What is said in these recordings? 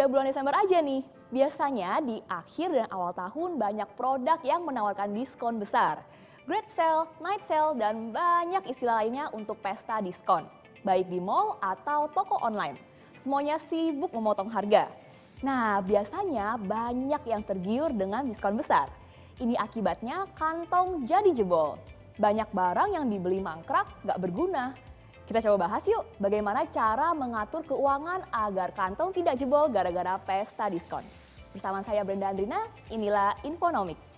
Udah bulan Desember aja nih. Biasanya di akhir dan awal tahun banyak produk yang menawarkan diskon besar. Great sale, night sale, dan banyak istilah lainnya untuk pesta diskon. Baik di mall atau toko online. Semuanya sibuk memotong harga. Nah, biasanya banyak yang tergiur dengan diskon besar. Ini akibatnya kantong jadi jebol. Banyak barang yang dibeli mangkrak gak berguna. Kita coba bahas yuk bagaimana cara mengatur keuangan agar kantong tidak jebol gara-gara pesta diskon. Bersama saya Brenda Andrina, inilah Infonomik.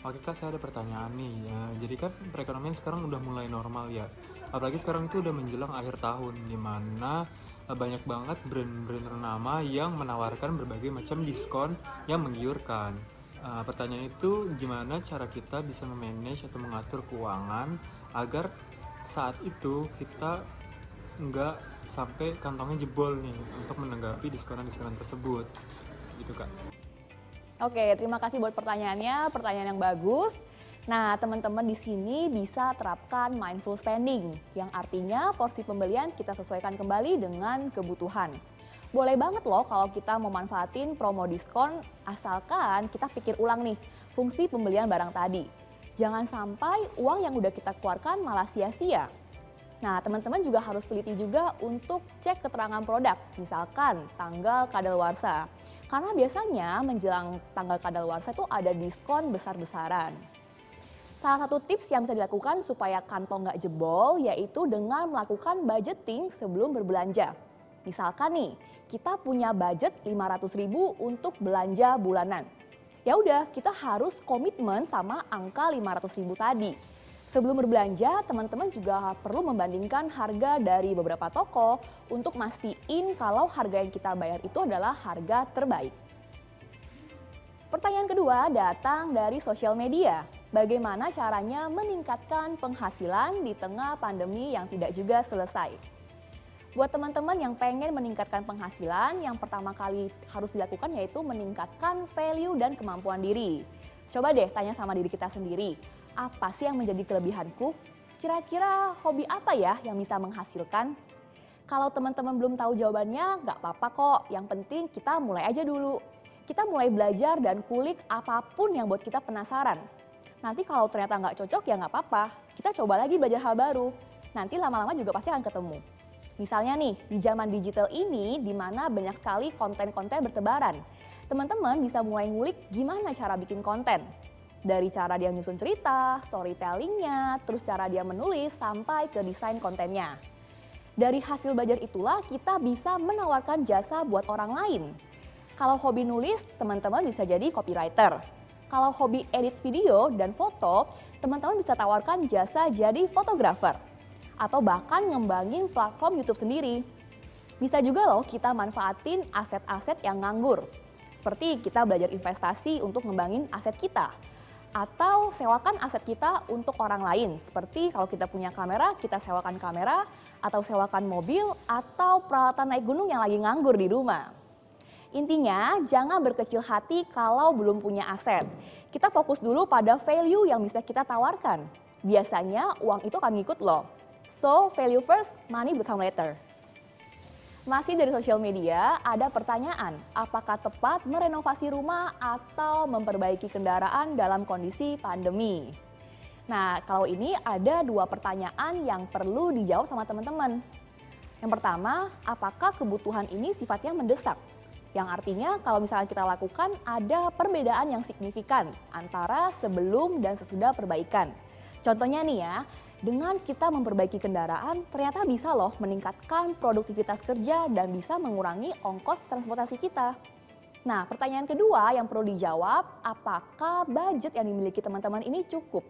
Oke Kak, saya ada pertanyaan nih. Jadi kan perekonomian sekarang udah mulai normal ya. Apalagi sekarang itu udah menjelang akhir tahun, di mana banyak banget brand-brand ternama yang menawarkan berbagai macam diskon yang menggiurkan. Pertanyaan itu gimana cara kita bisa memanage atau mengatur keuangan agar saat itu kita nggak sampai kantongnya jebol nih untuk menanggapi diskonan-diskonan tersebut. Gitu Kak. Oke, terima kasih buat pertanyaannya, pertanyaan yang bagus. Nah, teman-teman di sini bisa terapkan mindful spending, yang artinya porsi pembelian kita sesuaikan kembali dengan kebutuhan. Boleh banget loh kalau kita memanfaatin promo diskon, asalkan kita pikir ulang nih fungsi pembelian barang tadi. Jangan sampai uang yang udah kita keluarkan malah sia-sia. Nah, teman-teman juga harus teliti juga untuk cek keterangan produk, misalkan tanggal kadaluarsa. Karena biasanya menjelang tanggal kadaluarsa itu ada diskon besar-besaran. Salah satu tips yang bisa dilakukan supaya kantong nggak jebol yaitu dengan melakukan budgeting sebelum berbelanja. Misalkan nih, kita punya budget 500.000 untuk belanja bulanan. Ya udah, kita harus komitmen sama angka 500.000 tadi. Sebelum berbelanja, teman-teman juga perlu membandingkan harga dari beberapa toko untuk mastiin kalau harga yang kita bayar itu adalah harga terbaik. Pertanyaan kedua datang dari sosial media. Bagaimana caranya meningkatkan penghasilan di tengah pandemi yang tidak juga selesai? Buat teman-teman yang pengen meningkatkan penghasilan, yang pertama kali harus dilakukan yaitu meningkatkan value dan kemampuan diri. Coba deh tanya sama diri kita sendiri. Apa sih yang menjadi kelebihanku? Kira-kira hobi apa ya yang bisa menghasilkan? Kalau teman-teman belum tahu jawabannya, nggak apa-apa kok. Yang penting kita mulai aja dulu. Kita mulai belajar dan kulik apapun yang buat kita penasaran. Nanti kalau ternyata nggak cocok ya nggak apa-apa. Kita coba lagi belajar hal baru. Nanti lama-lama juga pasti akan ketemu. Misalnya nih, di zaman digital ini di mana banyak sekali konten-konten bertebaran. Teman-teman bisa mulai ngulik gimana cara bikin konten. Dari cara dia nyusun cerita, storytellingnya, terus cara dia menulis, sampai ke desain kontennya. Dari hasil belajar itulah kita bisa menawarkan jasa buat orang lain. Kalau hobi nulis, teman-teman bisa jadi copywriter. Kalau hobi edit video dan foto, teman-teman bisa tawarkan jasa jadi fotografer. Atau bahkan ngembangin platform YouTube sendiri. Bisa juga loh kita manfaatin aset-aset yang nganggur. Seperti kita belajar investasi untuk ngembangin aset kita. Atau sewakan aset kita untuk orang lain. Seperti kalau kita punya kamera, kita sewakan kamera, atau sewakan mobil, atau peralatan naik gunung yang lagi nganggur di rumah. Intinya, jangan berkecil hati kalau belum punya aset. Kita fokus dulu pada value yang bisa kita tawarkan. Biasanya uang itu akan ngikut loh. So, value first, money become later. Masih dari sosial media, ada pertanyaan, apakah tepat merenovasi rumah atau memperbaiki kendaraan dalam kondisi pandemi? Nah, kalau ini ada dua pertanyaan yang perlu dijawab sama teman-teman. Yang pertama, apakah kebutuhan ini sifatnya mendesak? Yang artinya kalau misalnya kita lakukan ada perbedaan yang signifikan antara sebelum dan sesudah perbaikan. Contohnya nih ya, dengan kita memperbaiki kendaraan, ternyata bisa loh meningkatkan produktivitas kerja dan bisa mengurangi ongkos transportasi kita. Nah, pertanyaan kedua yang perlu dijawab, apakah budget yang dimiliki teman-teman ini cukup?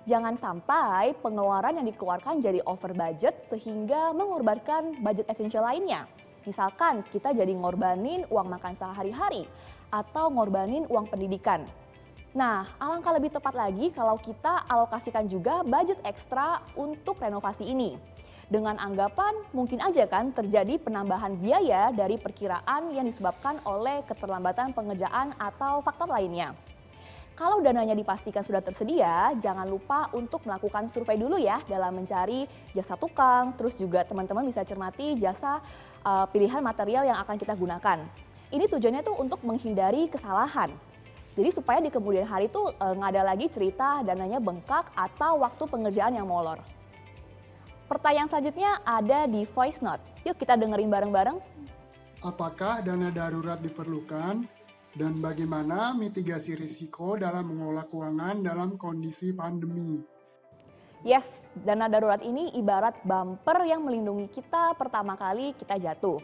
Jangan sampai pengeluaran yang dikeluarkan jadi over budget sehingga mengorbankan budget esensial lainnya. Misalkan kita jadi ngorbanin uang makan sehari-hari atau ngorbanin uang pendidikan. Nah, alangkah lebih tepat lagi kalau kita alokasikan juga budget ekstra untuk renovasi ini. Dengan anggapan mungkin aja kan terjadi penambahan biaya dari perkiraan yang disebabkan oleh keterlambatan pengerjaan atau faktor lainnya. Kalau dananya dipastikan sudah tersedia, jangan lupa untuk melakukan survei dulu ya dalam mencari jasa tukang, terus juga teman-teman bisa cermati jasa pilihan material yang akan kita gunakan. Ini tujuannya tuh untuk menghindari kesalahan. Jadi supaya di kemudian hari tuh nggak ada lagi cerita dananya bengkak atau waktu pengerjaan yang molor. Pertanyaan selanjutnya ada di voice note. Yuk kita dengerin bareng-bareng. Apakah dana darurat diperlukan dan bagaimana mitigasi risiko dalam mengelola keuangan dalam kondisi pandemi? Yes, dana darurat ini ibarat bumper yang melindungi kita pertama kali kita jatuh.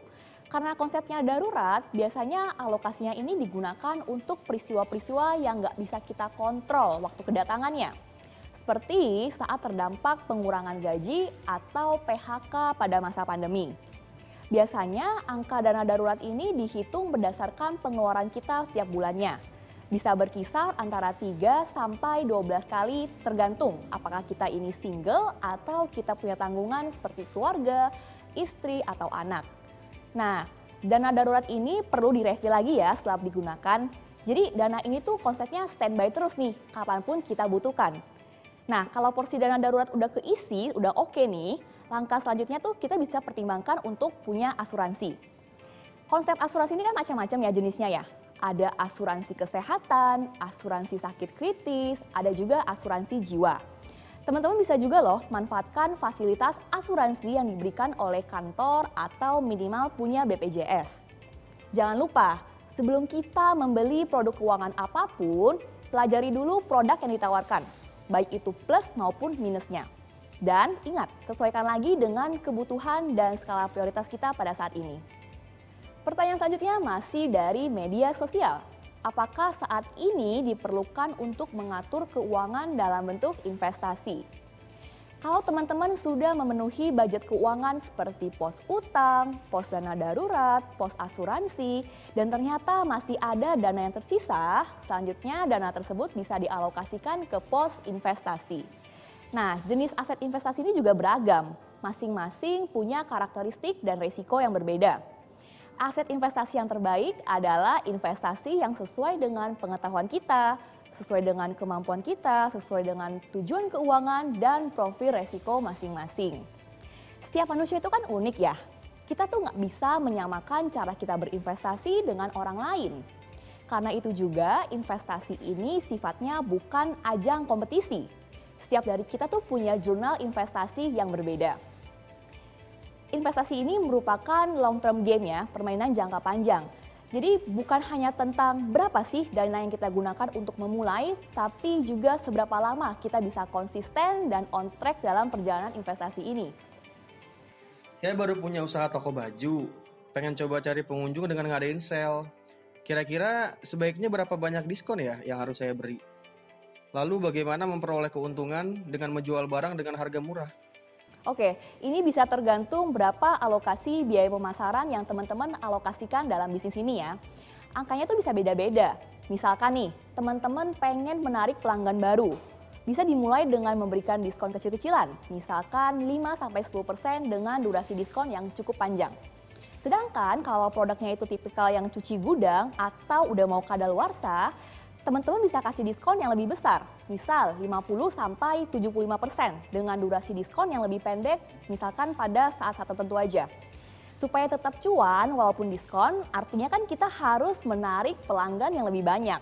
Karena konsepnya darurat, biasanya alokasinya ini digunakan untuk peristiwa-peristiwa yang nggak bisa kita kontrol waktu kedatangannya. Seperti saat terdampak pengurangan gaji atau PHK pada masa pandemi. Biasanya angka dana darurat ini dihitung berdasarkan pengeluaran kita setiap bulannya. Bisa berkisar antara 3 sampai 12 kali tergantung apakah kita ini single atau kita punya tanggungan seperti keluarga, istri, atau anak. Nah, dana darurat ini perlu direview lagi ya setelah digunakan. Jadi dana ini tuh konsepnya standby terus nih, kapanpun kita butuhkan. Nah, kalau porsi dana darurat udah keisi, udah oke nih, langkah selanjutnya tuh kita bisa pertimbangkan untuk punya asuransi. Konsep asuransi ini kan macam-macam ya jenisnya ya. Ada asuransi kesehatan, asuransi sakit kritis, ada juga asuransi jiwa. Teman-teman bisa juga loh manfaatkan fasilitas asuransi yang diberikan oleh kantor atau minimal punya BPJS. Jangan lupa, sebelum kita membeli produk keuangan apapun, pelajari dulu produk yang ditawarkan, baik itu plus maupun minusnya. Dan ingat, sesuaikan lagi dengan kebutuhan dan skala prioritas kita pada saat ini. Pertanyaan selanjutnya masih dari media sosial. Apakah saat ini diperlukan untuk mengatur keuangan dalam bentuk investasi? Kalau teman-teman sudah memenuhi budget keuangan seperti pos utang, pos dana darurat, pos asuransi, dan ternyata masih ada dana yang tersisa, selanjutnya dana tersebut bisa dialokasikan ke pos investasi. Nah, jenis aset investasi ini juga beragam, masing-masing punya karakteristik dan risiko yang berbeda. Aset investasi yang terbaik adalah investasi yang sesuai dengan pengetahuan kita, sesuai dengan kemampuan kita, sesuai dengan tujuan keuangan dan profil resiko masing-masing. Setiap manusia itu kan unik ya. Kita tuh nggak bisa menyamakan cara kita berinvestasi dengan orang lain. Karena itu juga investasi ini sifatnya bukan ajang kompetisi. Setiap dari kita tuh punya jurnal investasi yang berbeda. Investasi ini merupakan long term game ya, permainan jangka panjang. Jadi bukan hanya tentang berapa sih dana yang kita gunakan untuk memulai, tapi juga seberapa lama kita bisa konsisten dan on track dalam perjalanan investasi ini. Saya baru punya usaha toko baju, pengen coba cari pengunjung dengan ngadain sale. Kira-kira sebaiknya berapa banyak diskon ya yang harus saya beri? Lalu bagaimana memperoleh keuntungan dengan menjual barang dengan harga murah? Oke, ini bisa tergantung berapa alokasi biaya pemasaran yang teman-teman alokasikan dalam bisnis ini ya. Angkanya tuh bisa beda-beda. Misalkan nih, teman-teman pengen menarik pelanggan baru. Bisa dimulai dengan memberikan diskon kecil-kecilan, misalkan 5-10% dengan durasi diskon yang cukup panjang. Sedangkan kalau produknya itu tipikal yang cuci gudang atau udah mau kadaluarsa, teman-teman bisa kasih diskon yang lebih besar, misal 50-75% dengan durasi diskon yang lebih pendek, misalkan pada saat-saat tertentu aja. Supaya tetap cuan walaupun diskon, artinya kan kita harus menarik pelanggan yang lebih banyak.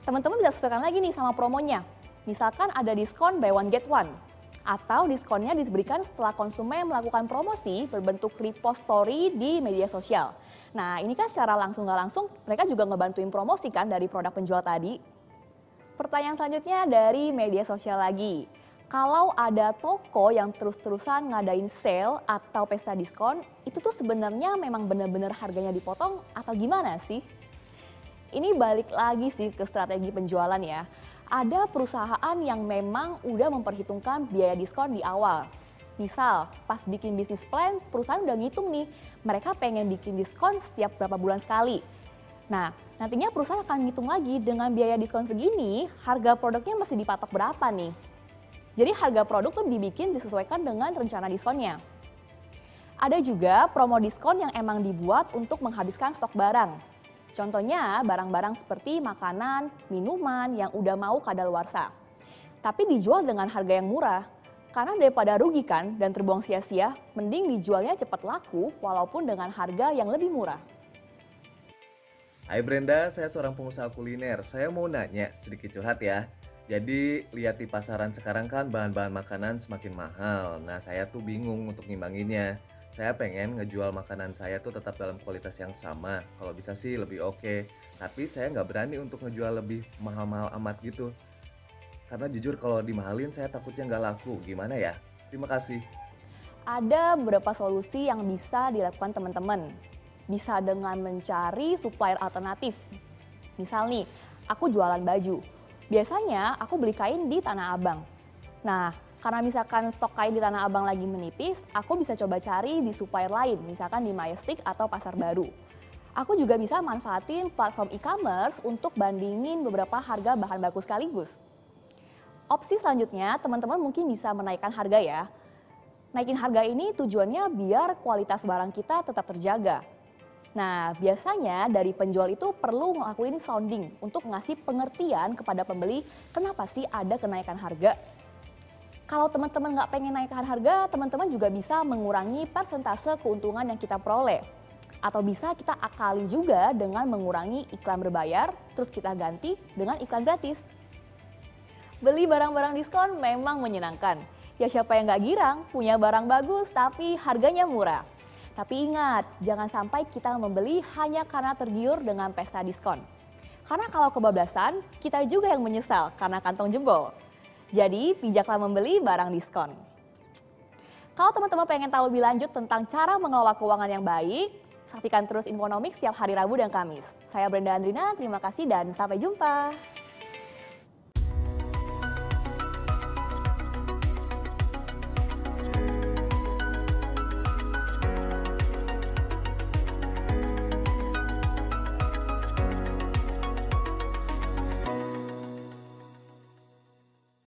Teman-teman bisa sesuaikan lagi nih sama promonya. Misalkan ada diskon buy one get one, atau diskonnya diberikan setelah konsumen melakukan promosi berbentuk repost story di media sosial. Nah, ini kan secara langsung nggak langsung mereka juga ngebantuin promosi kan dari produk penjual tadi. Pertanyaan selanjutnya dari media sosial lagi. Kalau ada toko yang terus-terusan ngadain sale atau pesta diskon, itu tuh sebenarnya memang benar-benar harganya dipotong atau gimana sih? Ini balik lagi sih ke strategi penjualan ya. Ada perusahaan yang memang udah memperhitungkan biaya diskon di awal. Misal, pas bikin bisnis plan, perusahaan udah ngitung nih, mereka pengen bikin diskon setiap berapa bulan sekali. Nah, nantinya perusahaan akan ngitung lagi dengan biaya diskon segini, harga produknya mesti dipatok berapa nih. Jadi harga produk tuh dibikin disesuaikan dengan rencana diskonnya. Ada juga promo diskon yang emang dibuat untuk menghabiskan stok barang. Contohnya barang-barang seperti makanan, minuman yang udah mau kadaluarsa. Tapi dijual dengan harga yang murah. Karena daripada rugi kan dan terbuang sia-sia, mending dijualnya cepat laku walaupun dengan harga yang lebih murah. Hai Brenda, saya seorang pengusaha kuliner. Saya mau nanya, sedikit curhat ya. Jadi, lihat di pasaran sekarang kan bahan-bahan makanan semakin mahal. Nah, saya tuh bingung untuk ngimbanginnya. Saya pengen ngejual makanan saya tuh tetap dalam kualitas yang sama. Kalau bisa sih lebih oke. Tapi saya nggak berani untuk ngejual lebih mahal-mahal amat gitu. Karena jujur kalau dimahalin saya takutnya nggak laku. Gimana ya? Terima kasih. Ada beberapa solusi yang bisa dilakukan teman-teman. Bisa dengan mencari supplier alternatif. Misal nih, aku jualan baju. Biasanya aku beli kain di Tanah Abang. Nah, karena misalkan stok kain di Tanah Abang lagi menipis, aku bisa coba cari di supplier lain, misalkan di Majestic atau Pasar Baru. Aku juga bisa manfaatin platform e-commerce untuk bandingin beberapa harga bahan baku sekaligus. Opsi selanjutnya, teman-teman mungkin bisa menaikkan harga ya. Naikin harga ini tujuannya biar kualitas barang kita tetap terjaga. Nah, biasanya dari penjual itu perlu ngelakuin sounding untuk ngasih pengertian kepada pembeli kenapa sih ada kenaikan harga. Kalau teman-teman nggak pengen naikkan harga, teman-teman juga bisa mengurangi persentase keuntungan yang kita peroleh. Atau bisa kita akali juga dengan mengurangi iklan berbayar, terus kita ganti dengan iklan gratis. Beli barang-barang diskon memang menyenangkan. Ya siapa yang nggak girang, punya barang bagus tapi harganya murah. Tapi ingat, jangan sampai kita membeli hanya karena tergiur dengan pesta diskon. Karena kalau kebablasan, kita juga yang menyesal karena kantong jebol. Jadi, bijaklah membeli barang diskon. Kalau teman-teman pengen tahu lebih lanjut tentang cara mengelola keuangan yang baik, saksikan terus Infonomics setiap hari Rabu dan Kamis. Saya Brenda Andrina, terima kasih dan sampai jumpa.